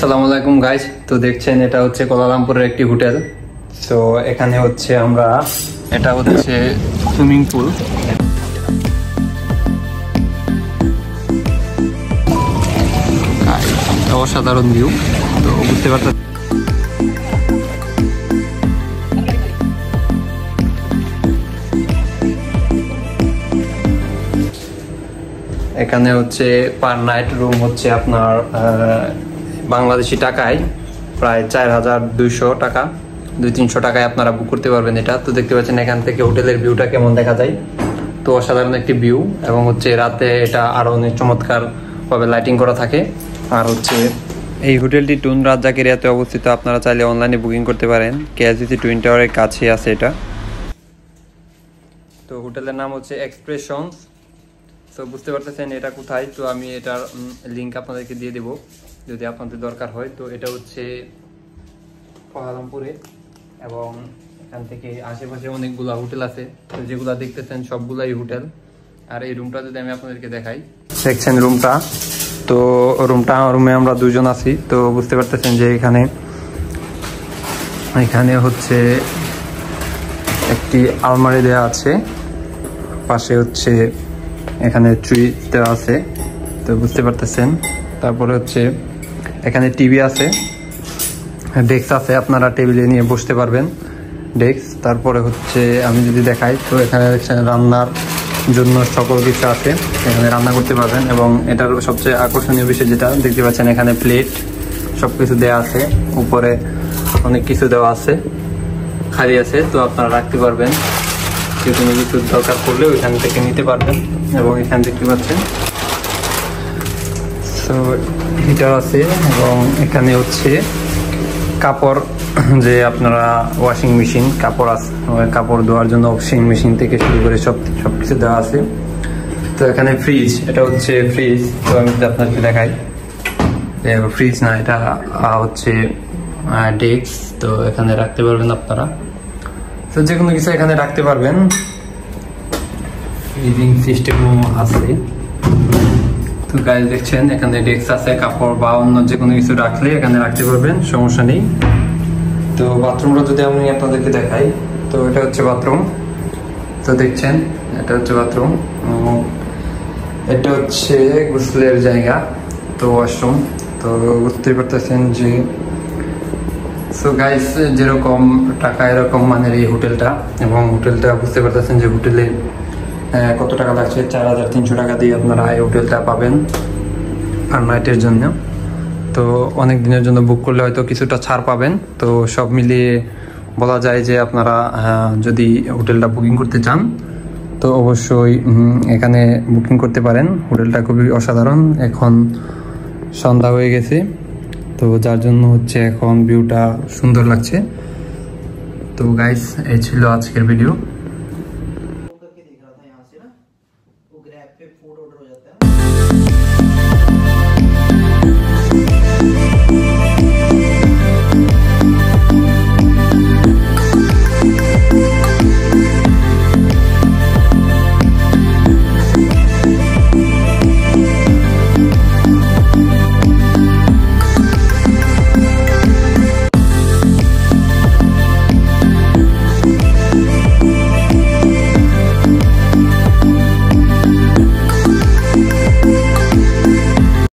আসসালামু আলাইকুম গাইস। তো দেখছেন এটা হচ্ছে কোলালামপুরের একটি হোটেল। তো এখানে হচ্ছে আমরা এটা হচ্ছে সুইমিং পুল। অসাধারণ ভিউ। তো বুঝতে পারতেন এখানে হচ্ছে পার নাইট রুম হচ্ছে আপনার বাংলাদেশি টাকায় প্রায় 4200 টাকা, 200-300 টাকায় আপনারা বুক করতে পারবেন এটা। তো দেখতে পাচ্ছেন এখান থেকে হোটেলের ভিউটা কেমন দেখা যায়। তো অসাধারণ একটি ভিউ, এবং হচ্ছে রাতে এটা আরো অনেক চমৎকার ভাবে লাইটিং করা থাকে। আর হচ্ছে এই হোটেলটি টুন রাজ্জাক এরিয়াতে অবস্থিত। আপনারা চাইলে অনলাইনে বুকিং করতে পারেন। কেএসডিসি টুইন টাওয়ারের কাছে আছে এটা। তো হোটেলের নাম হচ্ছে এক্সপ্রেশনস। তো বুঝতে পারতেছেন এটা কোথায়। তো আমি এটার লিঙ্ক আপনাদেরকে দিয়ে দেব যদি আপনাদের দরকার হয়। তো এটা হচ্ছে কোলালামপুরে, এবং এখান থেকে আশেপাশে অনেকগুলা হোটেল আছে। তো যেগুলা দেখতেছেন সবগুলাই হোটেল। আর এই রুমটা যদি আমি আপনাদেরকে দেখাই, দেখছেন রুমটা। তো রুমে আমরা দুজন আছি। তো বুঝতে পারতেছেন যে এখানে হচ্ছে একটি আলমারি দেওয়া আছে, পাশে হচ্ছে এখানে ট্রি দেওয়া আছে। তো বুঝতে পারতেছেন। তারপরে হচ্ছে এখানে টিভি আছে, ডেস্ক আছে, আপনারা টেবিলে নিয়ে বসতে পারবেন ডেস্ক। তারপরে হচ্ছে আমি যদি দেখাই, তো এখানে দেখছেন রান্নার জন্য সকল কিছু আছে, এখানে রান্না করতে পারবেন। এবং এটার সবচেয়ে আকর্ষণীয় বিষয় যেটা দেখতে পাচ্ছেন, এখানে প্লেট সবকিছু দেওয়া আছে, উপরে অনেক কিছু দেওয়া আছে, খালি আছে। তো আপনারা রাখতে পারবেন, যে কোনো কিছু দরকার পড়লে ওইখান থেকে নিতে পারবেন। এবং এখানে দেখতে পাচ্ছেন তো হিটার আছে, এবং এখানে হচ্ছে কাপড়, যে আপনারা ওয়াশিং মেশিন, কাপড় ধোয়ার জন্য ওয়াশিং মেশিন থেকে শুরু করে সবকিছু দেওয়া আছে। তো এখানে ফ্রিজ, এটা হচ্ছে ফ্রিজ। তো আমি আপনাকে দেখাই, ফ্রিজ না, এটা হচ্ছে ডেস্ক। তো এখানে রাখতে পারবেন আপনারা, তো যে কোনো কিছু এখানে রাখতে পারবেন। ফ্রিজিং সিস্টেমও আছে। তো গাইস দেখছেন এখানে ডেস্ক আছে, কাপড় বা অন্য যে কোনো কিছু রাখলে এখানে রাখতে পারবেন, সমস্যা নেই। তো বাথরুমটা যদি আমি আপনাদেরকে দেখাই, তো এটা হচ্ছে বাথরুম। তো দেখছেন এটা হচ্ছে বাথরুম, এটা হচ্ছে গোসলের জায়গা, তো ওয়াশরুম। তো বুঝতে পারতেছেন যে সো গাইস যেরকম টাকা এরকম মানের এই হোটেলটা। এবং হোটেলটা বুঝতে পারতেছেন যে হোটেলে কত টাকা লাগছে। 4300 টাকা দিয়ে আপনারা এই হোটেলটা পাবেন আর নাইটের জন্য। তো অনেক দিনের জন্য বুক করলে হয়তো কিছুটা ছাড় পাবেন। তো সব মিলিয়ে বলা যায় যে আপনারা যদি হোটেলটা বুকিং করতে চান, তো অবশ্যই এখানে বুকিং করতে পারেন। হোটেলটা খুবই অসাধারণ। এখন সন্ধ্যা হয়ে গেছে, তো যার জন্য হচ্ছে এখন ভিউটা সুন্দর লাগছে। তো গাইস এই ছিল আজকের ভিডিও।